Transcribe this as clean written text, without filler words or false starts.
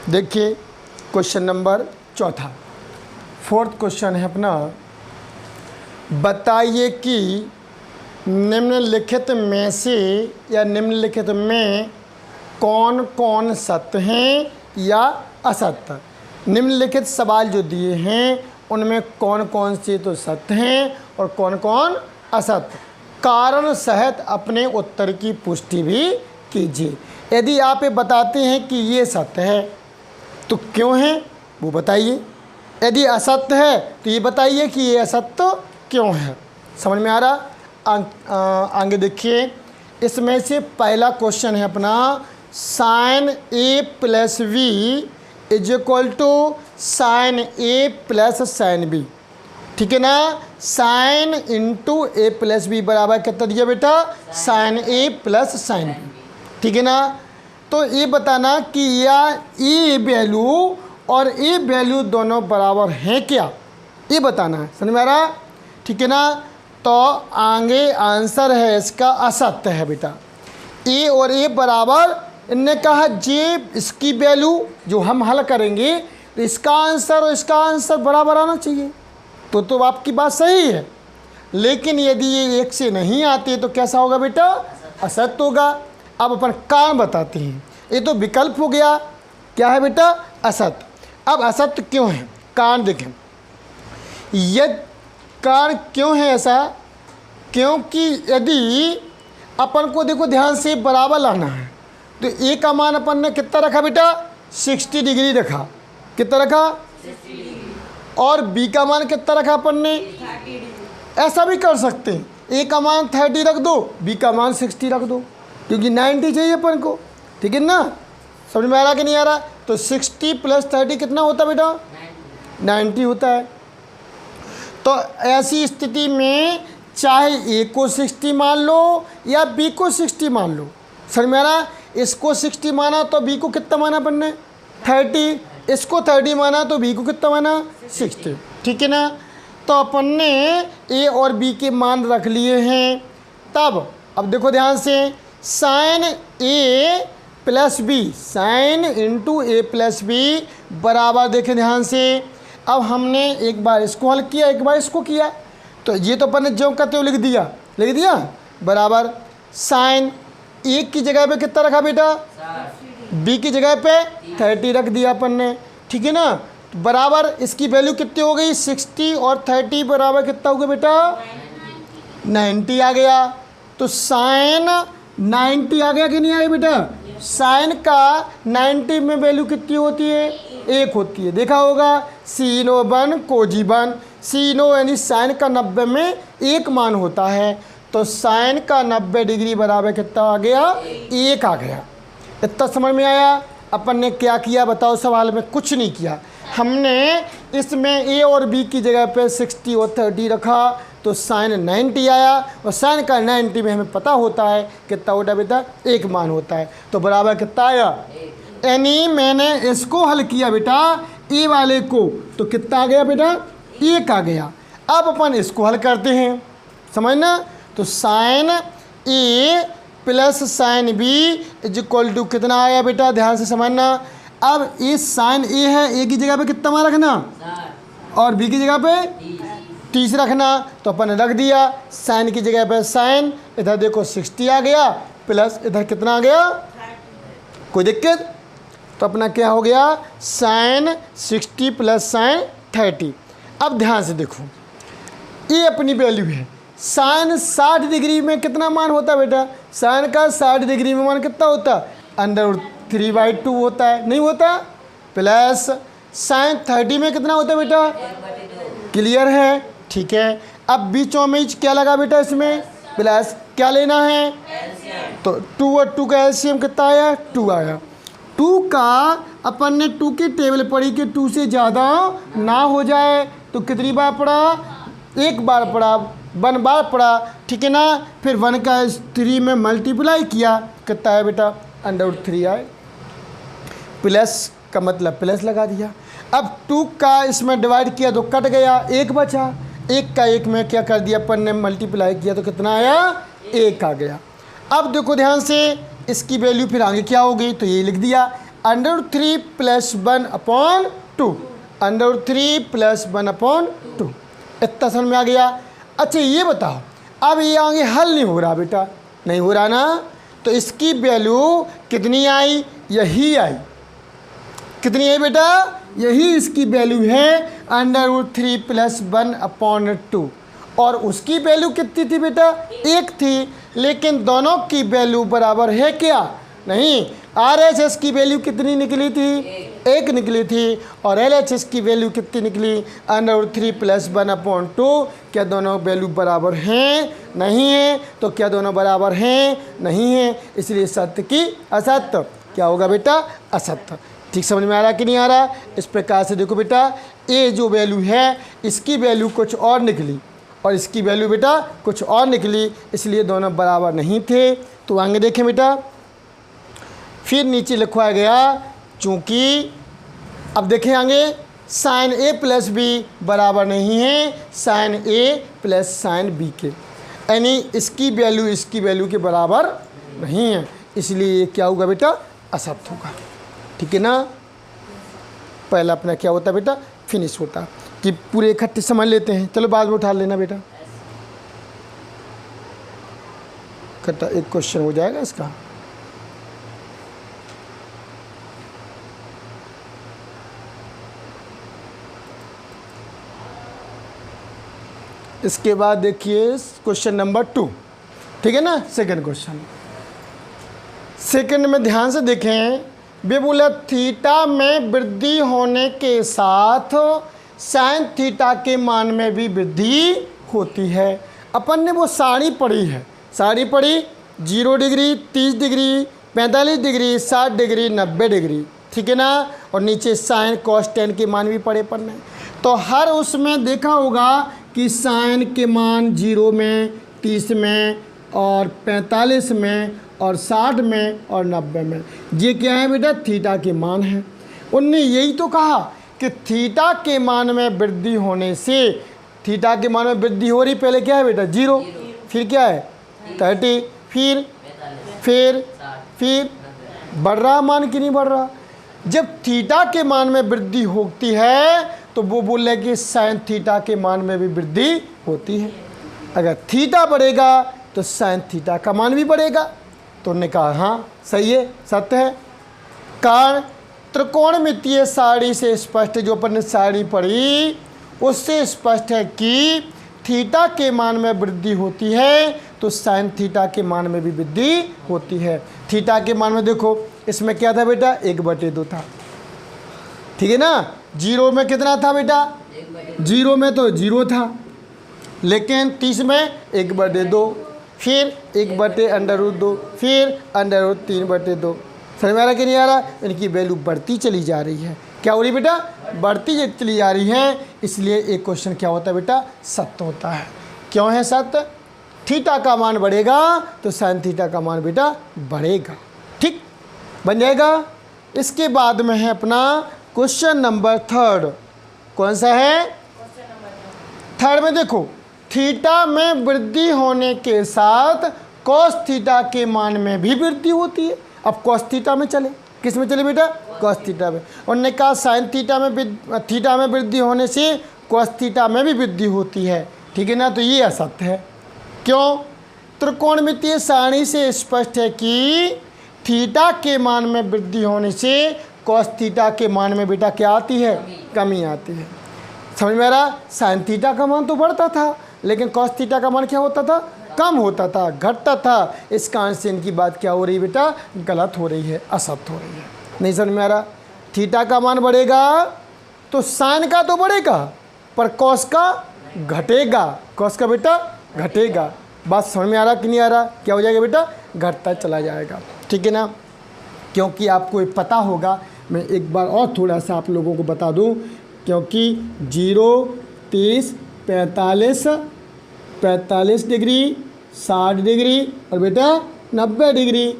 देखिए question number चौथा, fourth question है अपना। बताइए कि निम्नलिखित में से या निम्नलिखित में कौन कौन सत्य हैं या असत्य। निम्नलिखित सवाल जो दिए हैं उनमें कौन कौन से तो सत्य हैं और कौन कौन असत्य। कारण सहित अपने उत्तर की पुष्टि भी कीजिए। यदि आप ये बताते हैं कि ये सत्य है तो क्यों है वो बताइए। यदि असत्य है तो ये बताइए कि ये असत्य क्यों है। समझ में आ रहा। आगे देखिए, इसमें से पहला क्वेश्चन है अपना, sine A plus B is equal to sine A plus sine B. ठीक है ना। Sine into A plus B बराबर कितना दिया बेटा, sine A plus sine B. ठीक है ना। तो ये बताना कि या ए वैल्यू और ए वैल्यू दोनों बराबर हैं क्या, ये बताना है। समझ में आ रहा। ठीक है ना। तो आगे आंसर है इसका असत्य है बेटा। ए और ए बराबर, इनने कहा जे इसकी वैल्यू जो हम हल करेंगे तो इसका आंसर और इसका आंसर बराबर आना चाहिए। तो आपकी बात सही है, लेकिन यदि ये एक से नहीं आते तो कैसा होगा बेटा, असत्य होगा। अब अपन कारण बताते हैं। ये तो विकल्प हो गया, क्या है बेटा, असत्य। अब असत्य क्यों है, कारण देखें। यह कारण क्यों है ऐसा, क्योंकि यदि अपन को देखो ध्यान से बराबर लाना है तो ए का मान अपन ने कितना रखा बेटा, 60 डिग्री रखा। कितना रखा, 60 डिग्री। और बी का मान कितना रखा अपन ने, 30 डिग्री। ऐसा भी कर सकते हैं, ए का मान 30 रख दो, बी का मान 60 रख दो, क्योंकि 90 चाहिए अपन को। ठीक है ना। समझ में आ रहा कि नहीं आ रहा। तो 60 प्लस 30 कितना होता है बेटा, 90 होता है। तो ऐसी स्थिति में चाहे ए को 60 मान लो या बी को 60 मान लो। समझ में आ रहा। इसको 60 माना तो बी को कितना माना अपन ने, 30। इसको 30 माना तो बी को कितना माना, 60। ठीक है ना। तो अपन ने ए और बी के मान रख लिए हैं। तब अब देखो ध्यान से, sign A plus B, sign into A plus B बराबर, देखें ध्यान से। अब हमने एक बार इसको हल किया, एक बार इसको किया, तो ये तो अपन ने जो कहते हो लिख दिया बराबर साइन ए की जगह पे कितना रखा बेटा, बी की जगह पे 30 रख दिया अपन ने। ठीक है ना। बराबर इसकी वैल्यू कितनी हो गई, 60 और 30 बराबर कितना हो गया बेटा, 90 आ गया। तो साइन 90 आ गया कि नहीं आया बेटा। साइन का 90 में वैल्यू कितनी होती है, 1 होती है। देखा होगा, सीनो बन कोजी बन, सीनो यानी साइन का 90 में 1 मान होता है। तो साइन का 90 डिग्री बराबर कितना आ गया, 1 आ गया। इतना समझ में आया। अपन ने क्या किया बताओ, सवाल में कुछ नहीं किया। हमने इसमें ए और बी की जगह पे 60 और 30 रखा तो साइन 90 आया, और साइन का 90 में हमें पता होता है कितना होता है बेटा, 1 मान होता है। तो बराबर कितना आया, यानी मैंने इसको हल किया बेटा ए वाले को, तो कितना आ गया बेटा, 1 आ गया। अब अपन इसको हल करते हैं, समझना। तो sine A plus sine B is equal to कितना आया बेटा, ध्यान से समझना। अब ये साइन ए है, ए की जगह पे कितना मान रखना, और बी की जगह पे 30 रखना। तो अपन ने रख दिया, साइन की जगह पे साइन, इधर देखो 60 आ गया, प्लस इधर कितना आ गया, कोई दिक्कत। तो अपना क्या हो गया, साइन 60 प्लस साइन 30। अब ध्यान से देखो, ये अपनी वैल्यू है। साइन 60 डिग्री में कितना मान होता है बेटा, साइन का 60 डिग्री में मान कितना होता है, √3/2 होता है, नहीं होता। प्लस साइन 30 में कितना होता है बेटा, क्लियर है। ठीक है। अब बीचों में क्या लगा बेटा, इसमें प्लस क्या लेना है, तो 2 और 2 का एलसीएम कितना आया, 2 आया। 2 का अपन ने 2 की टेबल पढ़ी कि 2 से ज़्यादा ना हो जाए, तो कितनी बार पढ़ा, 1 बार पढ़ा, 1 बार पढ़ा। ठीक है ना। फिर 1 का 3 में मल्टीप्लाई किया, कितना है बेटा, √3 आए। प्लस का मतलब प्लस लगा दिया। अब 2 का इसमें डिवाइड किया तो कट गया, 1 बचा। 1 का 1 में क्या कर दिया अपन ने, मल्टीप्लाई किया तो कितना आया, 1 आ गया। अब देखो ध्यान से, इसकी वैल्यू फिर आगे क्या हो गई, तो ये लिख दिया। √3 प्लस 1/2, √3 प्लस 1/2। इतना समझ में आ गया। अच्छा ये बताओ, अब ये आगे हल नहीं हो रहा बेटा, नहीं हो रहा ना, तो इसकी वैल्यू कितनी आई? यही आई। कितनी आई बेटा? यही इसकी वैल्यू है √3 प्लस 1/2। और उसकी वैल्यू कितनी थी बेटा? 1 थी। लेकिन दोनों की वैल्यू बराबर है क्या? नहीं। RHS की वैल्यू कितनी निकली थी? 1 निकली थी। और LHS की वैल्यू कितनी निकली? √3 प्लस 1/2। क्या दोनों वैल्यू बराबर हैं? नहीं है। तो क्या दोनों बराबर हैं? नहीं है। इसलिए सत्य की असत्य। क्या होगा बेटा? असत्य। ठीक समझ में आ रहा कि नहीं आ रहा? इस प्रकार से देखो बेटा, ये जो वैल्यू है इसकी वैल्यू कुछ और निकली और इसकी वैल्यू बेटा कुछ और निकली, इसलिए दोनों बराबर नहीं थे। तो आगे देखें बेटा, फिर नीचे लिखवाया गया, चूँकि अब देखें आगे, sin A प्लस बी बराबर नहीं है sin A plus sin B के, यानी इसकी वैल्यू के बराबर नहीं है, इसलिए ये क्या होगा बेटा? असत्य होगा। ठीक है ना? पहला अपना क्या होता है बेटा? फिनिश होता, कि पूरे इकट्ठे समझ लेते हैं। चलो बाद में उठा लेना बेटा, इकट्ठा एक क्वेश्चन हो जाएगा इसका। इसके बाद देखिए क्वेश्चन नंबर 2। ठीक है ना? Second question. सेकंड में ध्यान से देखें, वे बोला थीटा में वृद्धि होने के साथ साइन थीटा के मान में भी वृद्धि होती है। अपन ने वो सारी पढ़ी है, सारी पढ़ी 0 degree, 30 degree, 45 degree, 60 degree, 90 degree. ठीक है ना? और नीचे साइन कॉस टेन के मान भी पढ़े पढ़ने। तो हर उसमें देखा होगा कि साइन के मान 0 में, 30 में और 45 में और 60 में और 90 में। ये क्या है बेटा? थीटा के मान है। उनने यही तो कहा कि थीटा के मान में वृद्धि होने से, थीटा के मान में वृद्धि हो रही, पहले क्या है बेटा? 0, फिर क्या है? 30, फिर बढ़ रहा मान कि नहीं बढ़ रहा? जब थीटा के मान में वृद्धि होती है तो वो बोल रहे कि साइन थीटा के मान में भी वृद्धि होती है। अगर थीटा बढ़ेगा तो साइन थीटा का मान भी बढ़ेगा। तो उन्होंने कहा हाँ सही है, सत्य है। कारण त्रिकोणमितीय सारणी से स्पष्ट, जो अपन ने सारणी पढ़ी उससे स्पष्ट है कि थीटा के मान में वृद्धि होती है तो साइन थीटा के मान में भी वृद्धि होती है। थीटा के मान में देखो, इसमें क्या था बेटा? 1/2 था। ठीक है ना? 0 में कितना था बेटा? 0 में तो 0 था, लेकिन 30 में 1/2, फिर 1/√2, फिर √3/2। समझ में आ रहा कि नहीं आ रहा? इनकी वैल्यू बढ़ती चली जा रही है। क्या हो रही बेटा? बढ़ती चली जा रही है। इसलिए एक क्वेश्चन क्या होता है बेटा? सत्य होता है। क्यों है सत्य? थीटा का मान बढ़ेगा तो साइन थीटा का मान बेटा बढ़ेगा। ठीक बन जाएगा। इसके बाद में है अपना क्वेश्चन नंबर 3। कौन सा है? थर्ड में देखो, थीटा में वृद्धि होने के साथ कॉस थीटा के मान में भी वृद्धि होती है। अब कॉस थीटा में चले, किस में चले बेटा? कॉस थीटा में। उन्होंने कहा साइन थीटा में वृद्धि होने से कॉस थीटा में भी वृद्धि होती है। ठीक है ना? तो ये असत्य है। क्यों? त्रिकोणमितीय सारणी से स्पष्ट है कि थीटा के मान में वृद्धि होने से कॉस थीटा के मान में बेटा क्या आती है? कमी आती है। समझ में आ रहा? साइन थीटा का मान तो बढ़ता था, लेकिन कॉस थीटा का मान क्या होता था? कम होता था, घटता था। इस कारण से इनकी बात क्या हो रही बेटा? गलत हो रही है, असत्य हो रही है। नहीं समझ में आ रहा? थीटा का मान बढ़ेगा तो साइन का तो बढ़ेगा, पर कॉस का घटेगा। कॉस का बेटा घटेगा। बात समझ में आ रहा कि नहीं आ रहा? क्या हो जाएगा बेटा? घटता चला जाएगा। ठीक है ना? क्योंकि आपको ये पता होगा, मैं एक बार और थोड़ा सा आप लोगों को बता दूं, क्योंकि 0, 30, 45 डिग्री, 60 डिग्री और बेटा 90 डिग्री